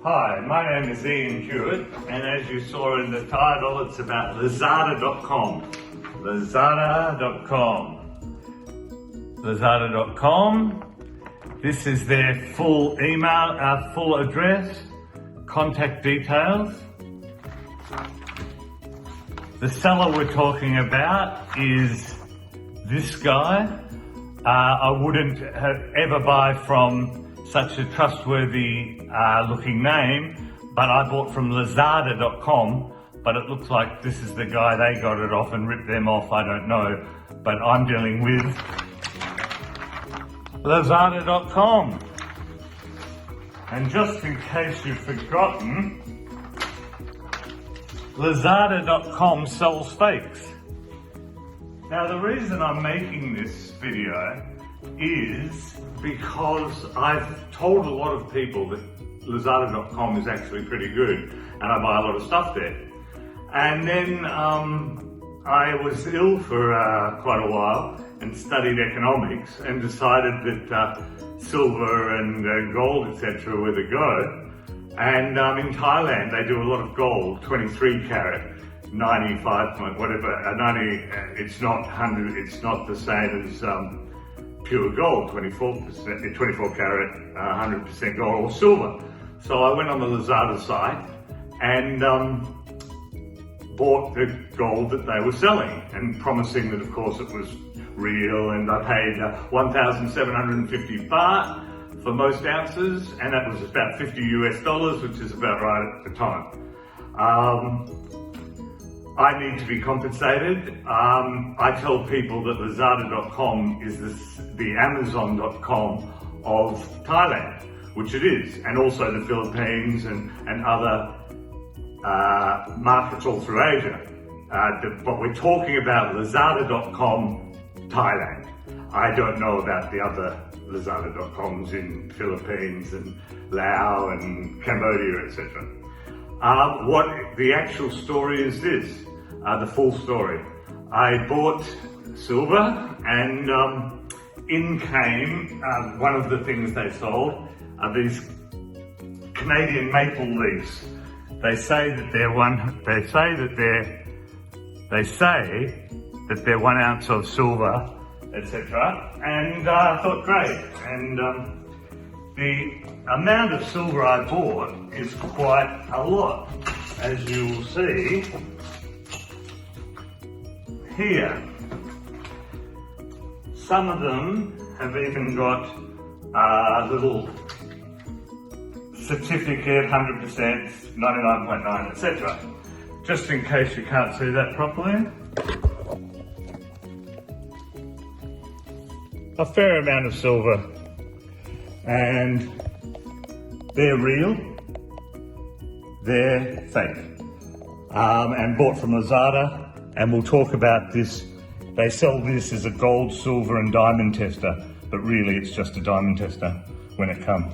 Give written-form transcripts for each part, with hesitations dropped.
Hi, my name is Hewitt, and as you saw in the title, it's about Lazada.com. Lazada.com. This is their full email, full address, contact details. The seller we're talking about is this guy. I wouldn't ever buy from such a trustworthy looking name, but I bought from Lazada.com, but it looks like this is the guy they got it off and ripped them off, I don't know, but I'm dealing with Lazada.com. And just in case you've forgotten, Lazada.com sells fakes. Now the reason I'm making this video is because I've told a lot of people that Lazada.com is actually pretty good and I buy a lot of stuff there. And then I was ill for quite a while and studied economics and decided that silver and gold, etc. were the go. And in Thailand they do a lot of gold, 23 carat, 95 point whatever, 90. It's not 100. It's not the same as pure gold, 24 carat, 100% gold or silver. So I went on the Lazada site and bought the gold that they were selling and promising that of course it was real, and I paid 1,750 baht for most ounces, and that was about $50 US, which is about right at the time. I need to be compensated. I tell people that Lazada.com is the Amazon.com of Thailand, which it is, and also the Philippines and other markets all through Asia. But we're talking about Lazada.com Thailand. I don't know about the other Lazada.coms in Philippines and Laos and Cambodia, etc. What the actual story is this, the full story. I bought silver and in came one of the things they sold are these Canadian maple leaves. They say that they're 1 ounce of silver, etc. And I thought, great. And the amount of silver I bought is quite a lot, as you will see here. Some of them have even got a little certificate, 100%, 99.9, etc. Just in case you can't see that properly. A fair amount of silver, and they're real, they're fake, and bought from Lazada, and we'll talk about this. They sell this as a gold, silver and diamond tester, but really it's just a diamond tester when it comes.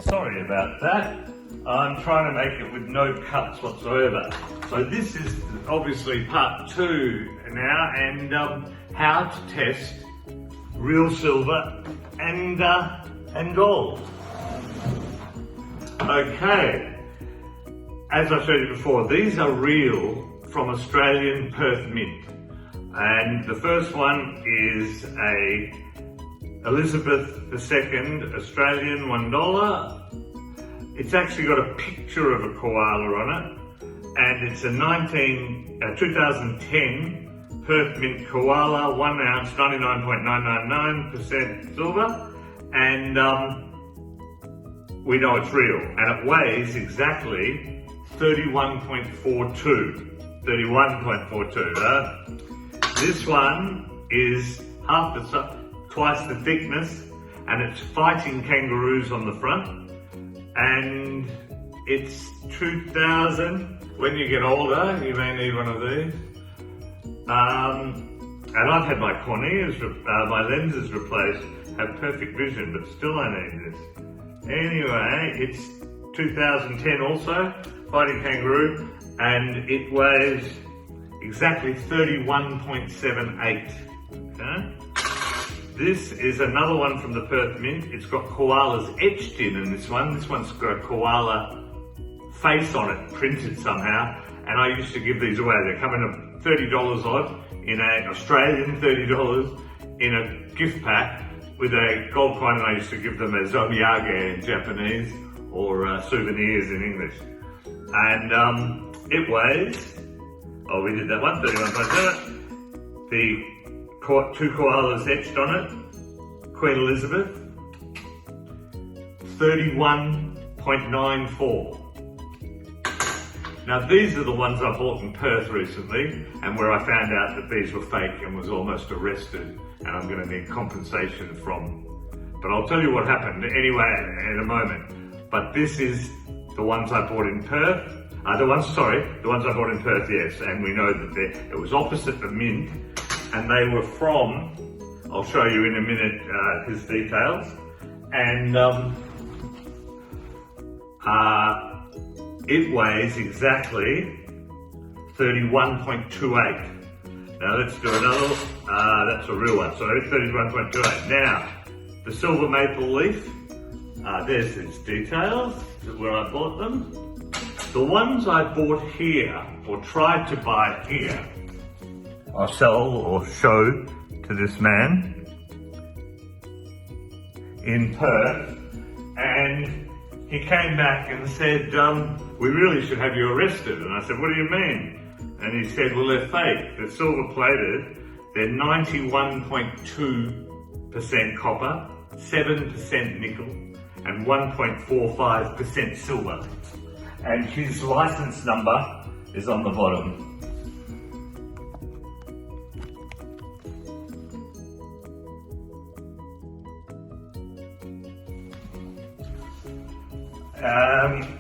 Sorry about that. I'm trying to make it with no cuts whatsoever. So this is obviously part 2 now, and how to test real silver and gold. Okay, as I showed you before, these are real from Australian Perth Mint, and the first one is a Elizabeth II Australian $1. It's actually got a picture of a koala on it, and it's a 2010 Perth Mint koala, 1 ounce, 99.999% silver, and we know it's real, and it weighs exactly 31.42. 31.42. This one is twice the thickness, and it's fighting kangaroos on the front. And it's 2,000. When you get older, you may need one of these. And I've had my corneas, my lenses replaced, have perfect vision, but still I need this. Anyway, it's 2010 also, fighting kangaroo, and it weighs exactly 31.78. Okay? This is another one from the Perth Mint. It's got koalas etched in this one. This one's got a koala face on it, printed somehow. And I used to give these away. They're coming at $30 odd, in an Australian $30 in a gift pack with a gold coin, and I used to give them as omiyage in Japanese, or souvenirs in English. And it weighs, oh, we did that one, 31.7. The two koalas etched on it, Queen Elizabeth, 31.94. Now these are the ones I bought in Perth recently, and where I found out that these were fake and was almost arrested, and I'm going to need compensation from. But I'll tell you what happened anyway in a moment. But this is the ones I bought in Perth. The ones I bought in Perth, yes, and we know that it was opposite the Mint, and they were from, I'll show you in a minute his details, and it weighs exactly 31.28. Now let's do another, that's a real one, so 31.28. Now, the silver maple leaf, there's its details, where I bought them. The ones I bought here, or tried to buy here, I'll sell or show to this man in Perth, and he came back and said, we really should have you arrested. And I said, what do you mean? And he said, well, they're fake, they're silver plated, they're 91.2% copper, 7% nickel, and 1.45% silver. And his license number is on the bottom.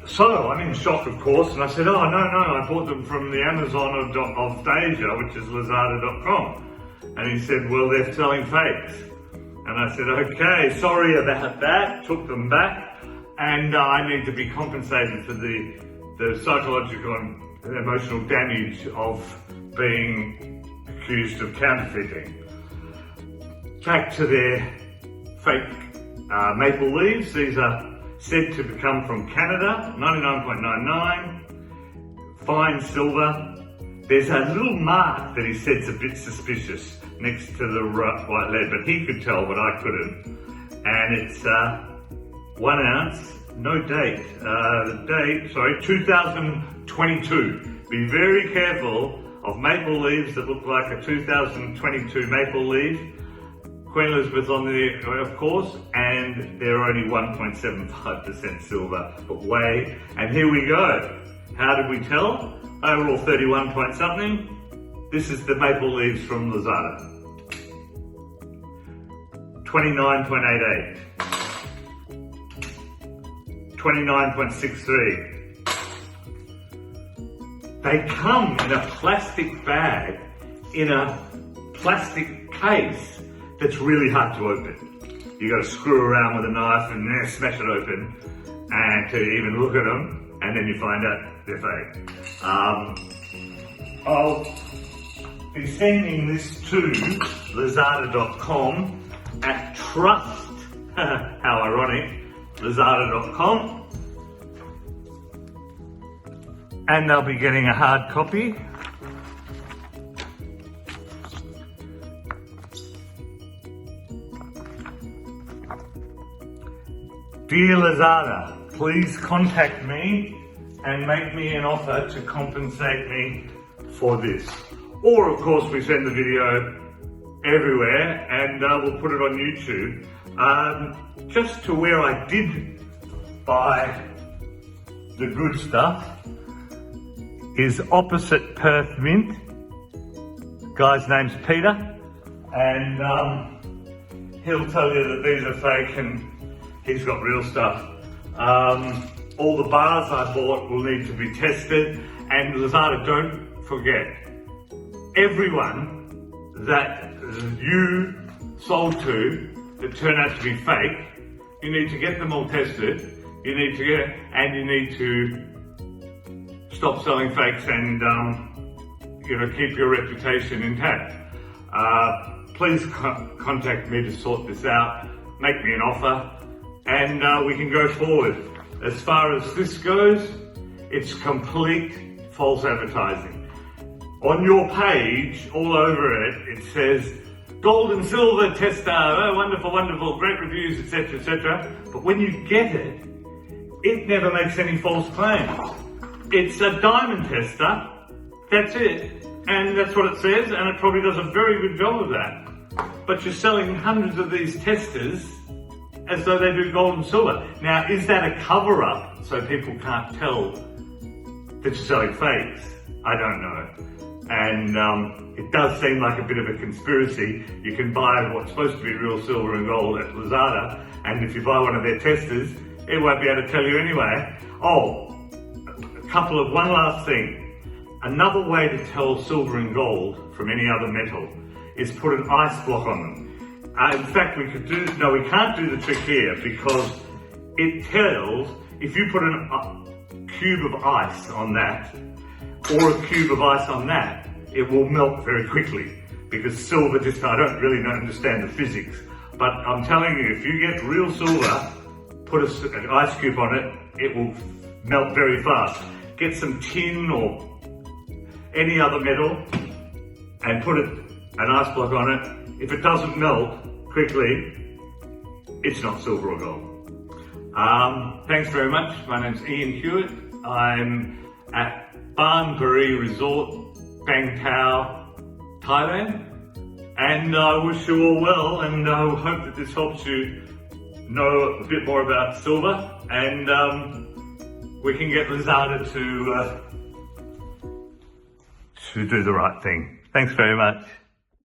So I'm in shock, of course, and I said, oh, no, I bought them from the Amazon of Asia, which is Lazada.com. And he said, well, they're selling fakes. And I said, okay, sorry about that, took them back, and I need to be compensated for the psychological and emotional damage of being accused of counterfeiting. Back to their fake maple leaves. These are said to come from Canada, 99.99, fine silver. There's a little mark that he said's a bit suspicious next to the white lead, but he could tell, but I couldn't. And it's 1 ounce, no date, 2022. Be very careful of maple leaves that look like a 2022 maple leaf. Queen Elizabeth on there, of course, and they're only 1.75% silver, but weigh, and here we go. How did we tell? Overall 31 point something. This is the maple leaves from Lazada. 29.88. 29.63. They come in a plastic bag, in a plastic case, that's really hard to open. You got to screw around with a knife and then smash it open, and to even look at them, and then you find out they're fake. I'll be sending this to Lazada.com at trust, how ironic, Lazada.com, and they'll be getting a hard copy. Dear Lazada, please contact me and make me an offer to compensate me for this. Or of course we send the video everywhere and we'll put it on YouTube. Just to where I did buy the good stuff is opposite Perth Mint. The guy's name's Peter, and he'll tell you that these are fake and he's got real stuff. All the bars I bought will need to be tested, and Lazada, don't forget, everyone that you sold to that turned out to be fake, you need to get them all tested, you need to stop selling fakes and keep your reputation intact. please contact me to sort this out, make me an offer, and we can go forward. As far as this goes, it's complete false advertising. On your page, all over it, it says, gold and silver tester, oh, wonderful, wonderful, great reviews, etc., etc. But when you get it, it never makes any false claims. It's a diamond tester, that's it, and that's what it says, and it probably does a very good job of that. But you're selling hundreds of these testers as though they do gold and silver. Now, is that a cover-up so people can't tell that you're selling fakes? I don't know. And it does seem like a bit of a conspiracy. You can buy what's supposed to be real silver and gold at Lazada, and if you buy one of their testers, it won't be able to tell you anyway. Oh, one last thing. Another way to tell silver and gold from any other metal is put an ice block on them. In fact, we can't do the trick here because it tells, if you put a cube of ice on that, or a cube of ice on that, it will melt very quickly because silver I don't really understand the physics, but I'm telling you, if you get real silver, put an ice cube on it, it will melt very fast. Get some tin or any other metal and put an ice block on it. If it doesn't melt quickly, it's not silver or gold. Thanks very much. My name's Ian Hewitt. I'm at Barnbury Resort, Bang Tao, Thailand. And I wish you all well, and I hope that this helps you know a bit more about silver, and we can get Lazada to do the right thing. Thanks very much.